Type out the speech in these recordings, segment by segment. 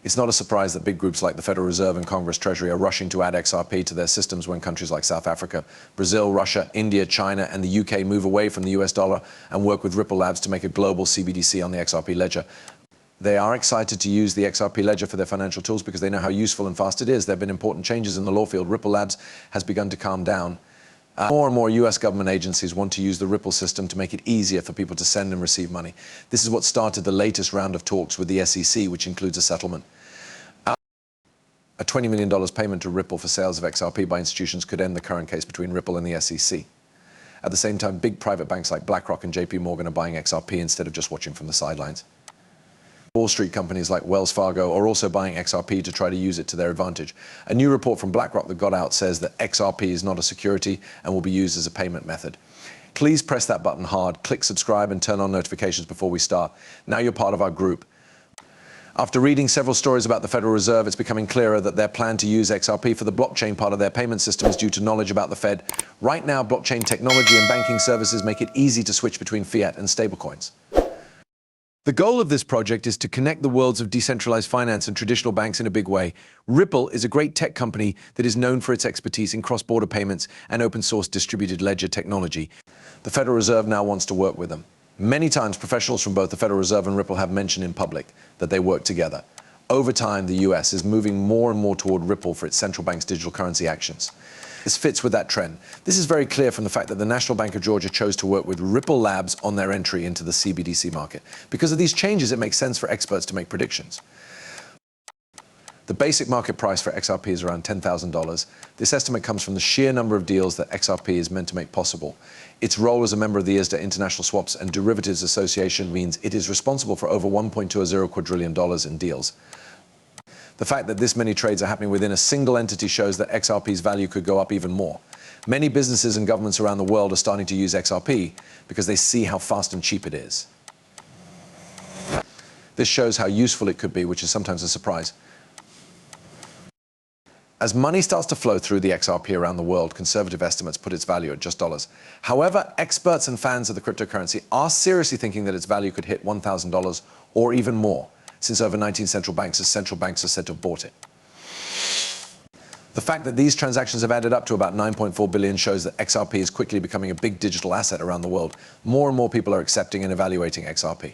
It's not a surprise that big groups like the Federal Reserve and Congress Treasury are rushing to add XRP to their systems when countries like South Africa, Brazil, Russia, India, China, and the UK move away from the US dollar and work with Ripple Labs to make a global CBDC on the XRP ledger. They are excited to use the XRP ledger for their financial tools because they know how useful and fast it is. There have been important changes in the law field. Ripple Labs has begun to calm down. More and more US government agencies want to use the Ripple system to make it easier for people to send and receive money. This is what started the latest round of talks with the SEC, which includes a settlement. A $20 million payment to Ripple for sales of XRP by institutions could end the current case between Ripple and the SEC. At the same time, big private banks like BlackRock and JP Morgan are buying XRP instead of just watching from the sidelines. Wall Street companies like Wells Fargo are also buying XRP to try to use it to their advantage. A new report from BlackRock that got out says that XRP is not a security and will be used as a payment method. Please press that button hard, click subscribe and turn on notifications before we start. Now you're part of our group. After reading several stories about the Federal Reserve, it's becoming clearer that their plan to use XRP for the blockchain part of their payment system is due to knowledge about the Fed. Right now, blockchain technology and banking services make it easy to switch between fiat and stablecoins. The goal of this project is to connect the worlds of decentralized finance and traditional banks in a big way. Ripple is a great tech company that is known for its expertise in cross-border payments and open-source distributed ledger technology. The Federal Reserve now wants to work with them. Many times, professionals from both the Federal Reserve and Ripple have mentioned in public that they work together. Over time, the US is moving more and more toward Ripple for its central bank's digital currency actions. This fits with that trend. This is very clear from the fact that the National Bank of Georgia chose to work with Ripple Labs on their entry into the CBDC market. Because of these changes, it makes sense for experts to make predictions. The basic market price for XRP is around $10,000. This estimate comes from the sheer number of deals that XRP is meant to make possible. Its role as a member of the ISDA International Swaps and Derivatives Association means it is responsible for over $1.20 quadrillion in deals. The fact that this many trades are happening within a single entity shows that XRP's value could go up even more. Many businesses and governments around the world are starting to use XRP because they see how fast and cheap it is. This shows how useful it could be, which is sometimes a surprise. As money starts to flow through the XRP around the world, conservative estimates put its value at just dollars. However, experts and fans of the cryptocurrency are seriously thinking that its value could hit $1,000 or even more, since over 19 central banks are said to have bought it. The fact that these transactions have added up to about 9.4 billion shows that XRP is quickly becoming a big digital asset around the world. More and more people are accepting and evaluating XRP.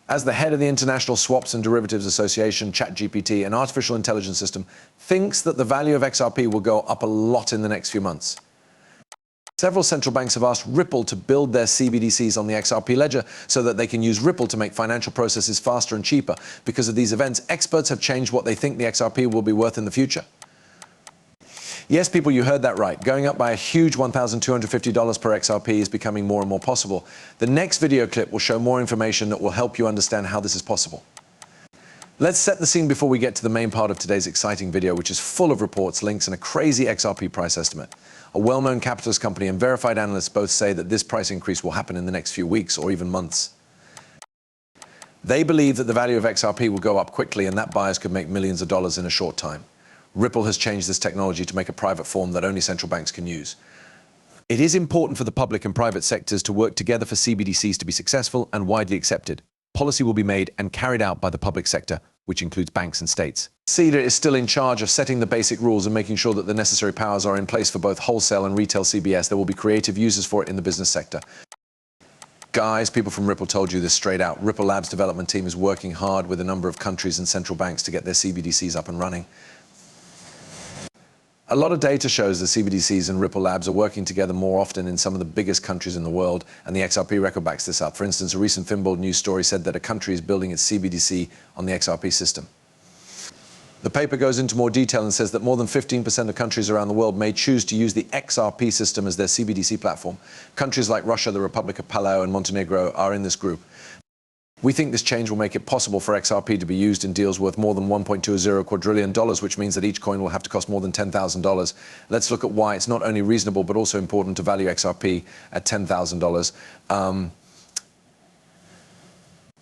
As the head of the International Swaps and Derivatives Association, ChatGPT, an artificial intelligence system, thinks that the value of XRP will go up a lot in the next few months. Several central banks have asked Ripple to build their CBDCs on the XRP ledger so that they can use Ripple to make financial processes faster and cheaper. Because of these events, experts have changed what they think the XRP will be worth in the future. Yes, people, you heard that right. Going up by a huge $1,250 per XRP is becoming more and more possible. The next video clip will show more information that will help you understand how this is possible. Let's set the scene before we get to the main part of today's exciting video, which is full of reports, links, and a crazy XRP price estimate. A well-known capitalist company and verified analysts both say that this price increase will happen in the next few weeks or even months. They believe that the value of XRP will go up quickly and that buyers could make millions of dollars in a short time. Ripple has changed this technology to make a private form that only central banks can use. It is important for the public and private sectors to work together for CBDCs to be successful and widely accepted. Policy will be made and carried out by the public sector, which includes banks and states. CEDA is still in charge of setting the basic rules and making sure that the necessary powers are in place for both wholesale and retail CBS. There will be creative uses for it in the business sector. Guys, people from Ripple told you this straight out. Ripple Labs development team is working hard with a number of countries and central banks to get their CBDCs up and running. A lot of data shows that CBDCs and Ripple Labs are working together more often in some of the biggest countries in the world, and the XRP record backs this up. For instance, a recent Finbold news story said that a country is building its CBDC on the XRP system. The paper goes into more detail and says that more than 15% of countries around the world may choose to use the XRP system as their CBDC platform. Countries like Russia, the Republic of Palau, and Montenegro are in this group. We think this change will make it possible for XRP to be used in deals worth more than $1.20 quadrillion, which means that each coin will have to cost more than $10,000. Let's look at why it's not only reasonable but also important to value XRP at $10,000.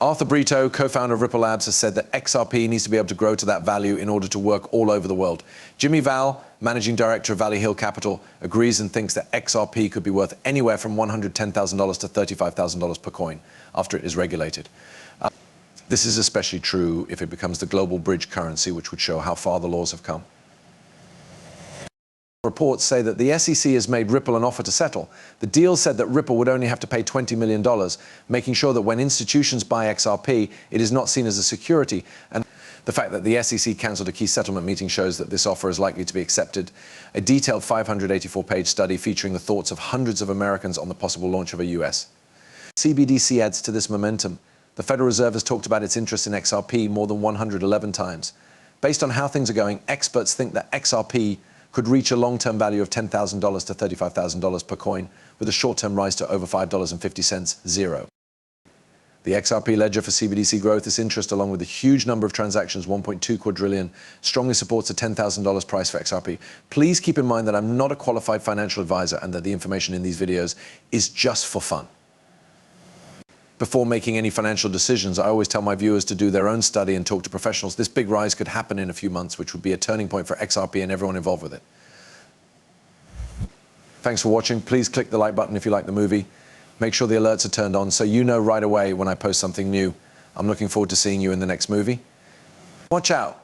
Arthur Brito, co-founder of Ripple Labs, has said that XRP needs to be able to grow to that value in order to work all over the world. Jimmy Val, managing director of Valley Hill Capital, agrees and thinks that XRP could be worth anywhere from $110,000 to $35,000 per coin after it is regulated. This is especially true if it becomes the global bridge currency, which would show how far the laws have come. Reports say that the SEC has made Ripple an offer to settle. The deal said that Ripple would only have to pay $20 million, making sure that when institutions buy XRP, it is not seen as a security. And the fact that the SEC cancelled a key settlement meeting shows that this offer is likely to be accepted. A detailed 584-page study featuring the thoughts of hundreds of Americans on the possible launch of a US. CBDC adds to this momentum. The Federal Reserve has talked about its interest in XRP more than 111 times. Based on how things are going, experts think that XRP could reach a long-term value of $10,000 to $35,000 per coin, with a short-term rise to over $5.50, zero. The XRP ledger for CBDC growth, this interest, along with a huge number of transactions, 1.2 quadrillion, strongly supports a $10,000 price for XRP. Please keep in mind that I'm not a qualified financial advisor and that the information in these videos is just for fun. Before making any financial decisions, I always tell my viewers to do their own study and talk to professionals. This big rise could happen in a few months, which would be a turning point for XRP and everyone involved with it. Thanks for watching. Please click the like button if you like the movie. Make sure the alerts are turned on so you know right away when I post something new. I'm looking forward to seeing you in the next movie. Watch out.